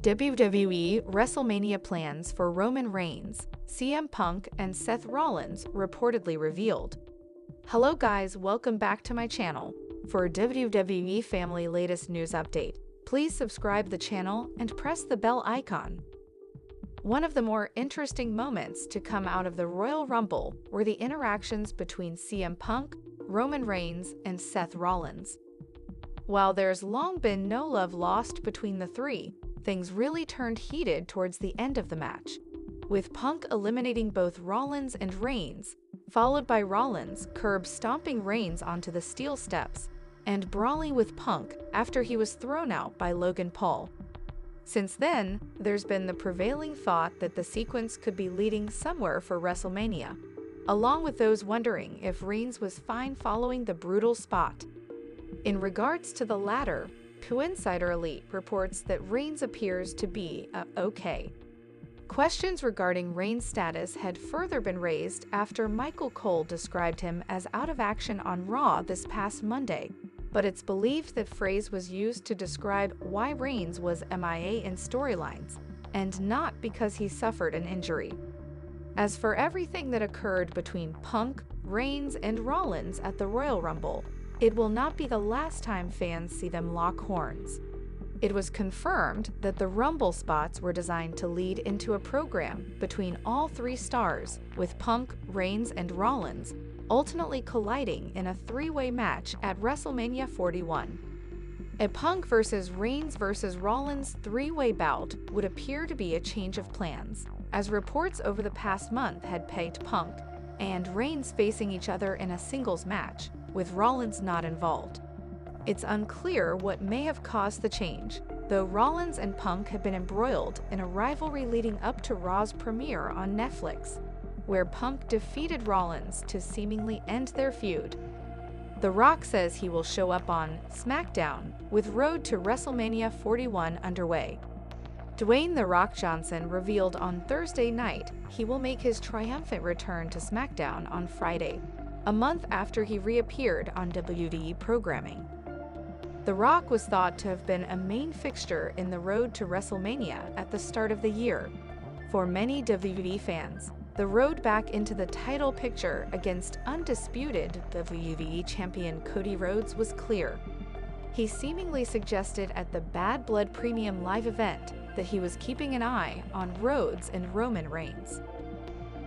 WWE WrestleMania plans for Roman Reigns, CM Punk, and Seth Rollins reportedly revealed. Hello guys, welcome back to my channel. For WWE family latest news update, please subscribe the channel and press the bell icon. One of the more interesting moments to come out of the Royal Rumble were the interactions between CM Punk, Roman Reigns, and Seth Rollins. While there's long been no love lost between the three, things really turned heated towards the end of the match, with Punk eliminating both Rollins and Reigns, followed by Rollins curb-stomping Reigns onto the steel steps, and brawling with Punk after he was thrown out by Logan Paul. Since then, there's been the prevailing thought that the sequence could be leading somewhere for WrestleMania, along with those wondering if Reigns was fine following the brutal spot. In regards to the latter, Insider Elite reports that Reigns appears to be okay. Questions regarding Reigns' status had further been raised after Michael Cole described him as out of action on Raw this past Monday, but it's believed that phrase was used to describe why Reigns was MIA in storylines, and not because he suffered an injury. As for everything that occurred between Punk, Reigns, and Rollins at the Royal Rumble, it will not be the last time fans see them lock horns. It was confirmed that the Rumble spots were designed to lead into a program between all three stars, with Punk, Reigns, and Rollins ultimately colliding in a three-way match at WrestleMania 41. A Punk vs. Reigns vs. Rollins three-way bout would appear to be a change of plans, as reports over the past month had pegged Punk and Reigns facing each other in a singles match, with Rollins not involved. It's unclear what may have caused the change, though Rollins and Punk have been embroiled in a rivalry leading up to Raw's premiere on Netflix, where Punk defeated Rollins to seemingly end their feud. The Rock says he will show up on SmackDown, with Road to WrestleMania 41 underway. Dwayne "The Rock" Johnson revealed on Thursday night he will make his triumphant return to SmackDown on Friday, a month after he reappeared on WWE programming. The Rock was thought to have been a main fixture in the Road to WrestleMania at the start of the year. For many WWE fans, the road back into the title picture against undisputed WWE champion Cody Rhodes was clear. He seemingly suggested at the Bad Blood Premium live event that he was keeping an eye on Rhodes and Roman Reigns.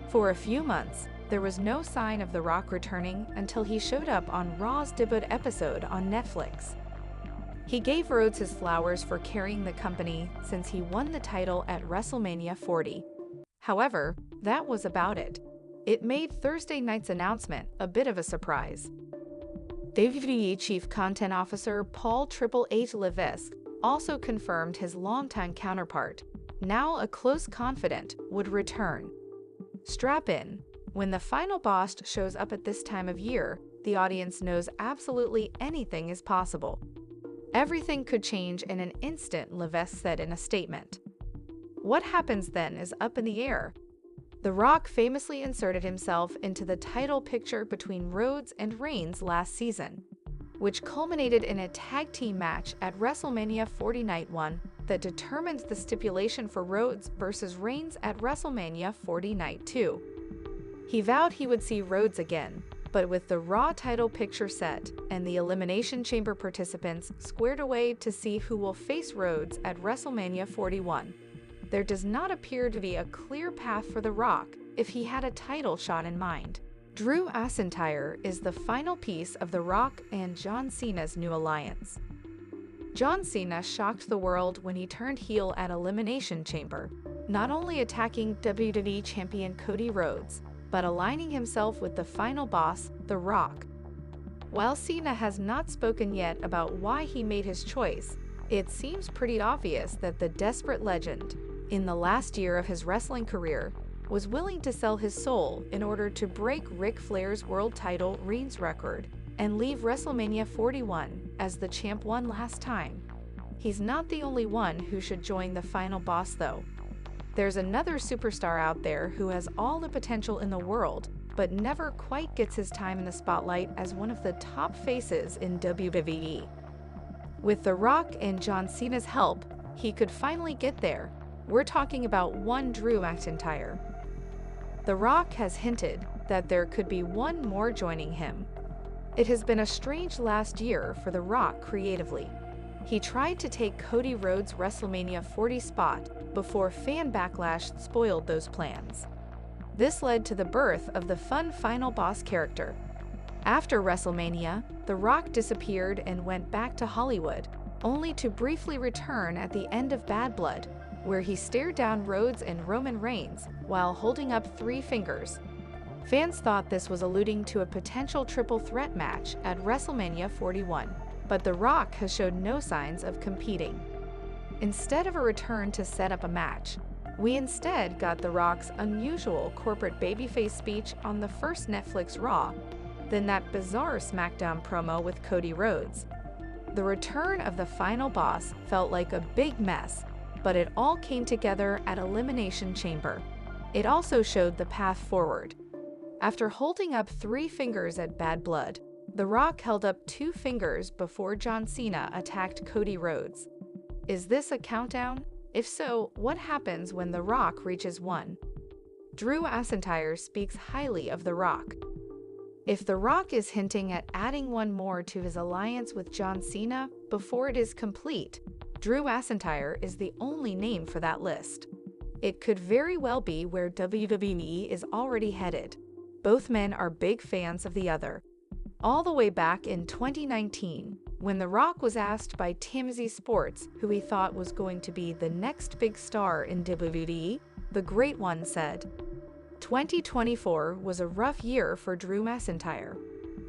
For a few months, there was no sign of The Rock returning until he showed up on Raw's debut episode on Netflix. He gave Rhodes his flowers for carrying the company since he won the title at WrestleMania 40. However, that was about it. It made Thursday night's announcement a bit of a surprise. WWE Chief Content Officer Paul "Triple H" Levesque also confirmed his longtime counterpart, now a close confidant, would return. Strap in. When the final boss shows up at this time of year, the audience knows absolutely anything is possible. Everything could change in an instant, Levesque said in a statement. What happens then is up in the air. The Rock famously inserted himself into the title picture between Rhodes and Reigns last season, which culminated in a tag team match at WrestleMania 40 Night 1 that determined the stipulation for Rhodes versus Reigns at WrestleMania 40 Night 2. He vowed he would see Rhodes again, but with the Raw title picture set and the Elimination Chamber participants squared away to see who will face Rhodes at WrestleMania 41, there does not appear to be a clear path for The Rock if he had a title shot in mind. Drew McIntyre is the final piece of The Rock and John Cena's new alliance. John Cena shocked the world when he turned heel at Elimination Chamber, not only attacking WWE Champion Cody Rhodes, but aligning himself with the final boss, The Rock. While Cena has not spoken yet about why he made his choice, it seems pretty obvious that the desperate legend, in the last year of his wrestling career, was willing to sell his soul in order to break Ric Flair's world title reigns record and leave WrestleMania 41 as the champ one last time. He's not the only one who should join the final boss though. There's another superstar out there who has all the potential in the world, but never quite gets his time in the spotlight as one of the top faces in WWE. With The Rock and John Cena's help, he could finally get there. We're talking about one Drew McIntyre. The Rock has hinted that there could be one more joining him. It has been a strange last year for The Rock creatively. He tried to take Cody Rhodes' WrestleMania 40 spot before fan backlash spoiled those plans. This led to the birth of the fun Final Boss character. After WrestleMania, The Rock disappeared and went back to Hollywood, only to briefly return at the end of Bad Blood, where he stared down Rhodes and Roman Reigns while holding up 3 fingers. Fans thought this was alluding to a potential triple threat match at WrestleMania 41, but The Rock has showed no signs of competing. Instead of a return to set up a match, we instead got The Rock's unusual corporate babyface speech on the first Netflix Raw, then that bizarre SmackDown promo with Cody Rhodes. The return of the Final Boss felt like a big mess, but it all came together at Elimination Chamber. It also showed the path forward. After holding up 3 fingers at Bad Blood, The Rock held up 2 fingers before John Cena attacked Cody Rhodes. Is this a countdown? If so, what happens when The Rock reaches 1? Drew McIntyre speaks highly of The Rock. If The Rock is hinting at adding one more to his alliance with John Cena before it is complete, Drew McIntyre is the only name for that list. It could very well be where WWE is already headed. Both men are big fans of the other. All the way back in 2019, when The Rock was asked by TMZ Sports who he thought was going to be the next big star in WWE, the Great One said, "2024 was a rough year for Drew McIntyre.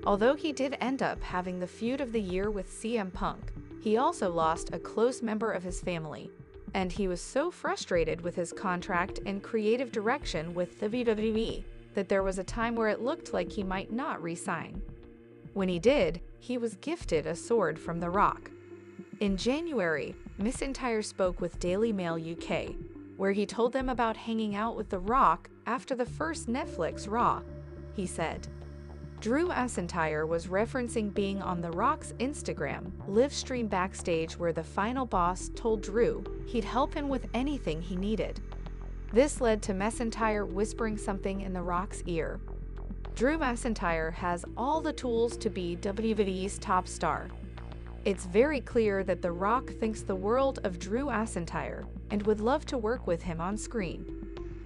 Although he did end up having the feud of the year with CM Punk, he also lost a close member of his family, and he was so frustrated with his contract and creative direction with WWE that there was a time where it looked like he might not re-sign. When he did, he was gifted a sword from The Rock." In January, McIntyre spoke with Daily Mail UK, where he told them about hanging out with The Rock after the first Netflix Raw. He said, Drew McIntyre was referencing being on The Rock's Instagram live stream backstage where the Final Boss told Drew he'd help him with anything he needed. This led to McIntyre whispering something in The Rock's ear. Drew McIntyre has all the tools to be WWE's top star. It's very clear that The Rock thinks the world of Drew McIntyre and would love to work with him on screen.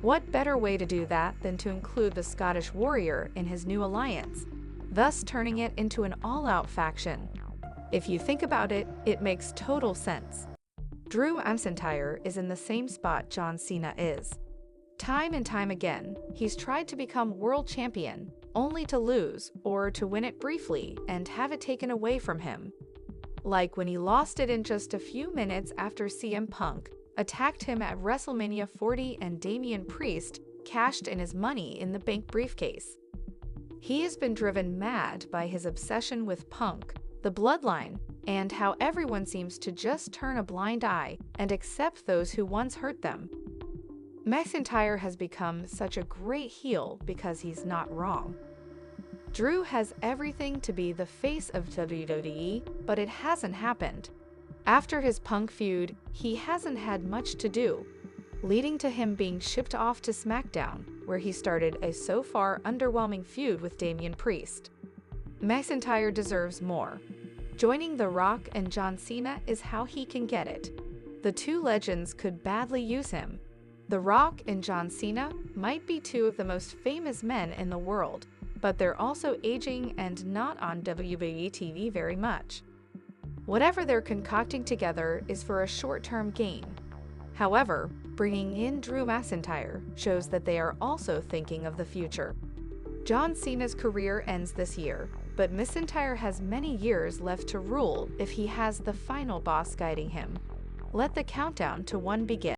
What better way to do that than to include the Scottish Warrior in his new alliance, thus turning it into an all-out faction? If you think about it, it makes total sense. Drew McIntyre is in the same spot John Cena is. Time and time again, he's tried to become world champion, only to lose or to win it briefly and have it taken away from him. Like when he lost it in just a few minutes after CM Punk attacked him at WrestleMania 40 and Damian Priest cashed in his Money in the Bank briefcase. He has been driven mad by his obsession with Punk, the bloodline, and how everyone seems to just turn a blind eye and accept those who once hurt them. McIntyre has become such a great heel because he's not wrong. Drew has everything to be the face of WWE, but it hasn't happened. After his Punk feud, he hasn't had much to do, leading to him being shipped off to SmackDown, where he started a so far underwhelming feud with Damian Priest. McIntyre deserves more. Joining The Rock and John Cena is how he can get it. The two legends could badly use him. The Rock and John Cena might be two of the most famous men in the world, but they're also aging and not on WWE TV very much. Whatever they're concocting together is for a short-term gain. However, bringing in Drew McIntyre shows that they are also thinking of the future. John Cena's career ends this year, but McIntyre has many years left to rule if he has the Final Boss guiding him. Let the countdown to 1 begin.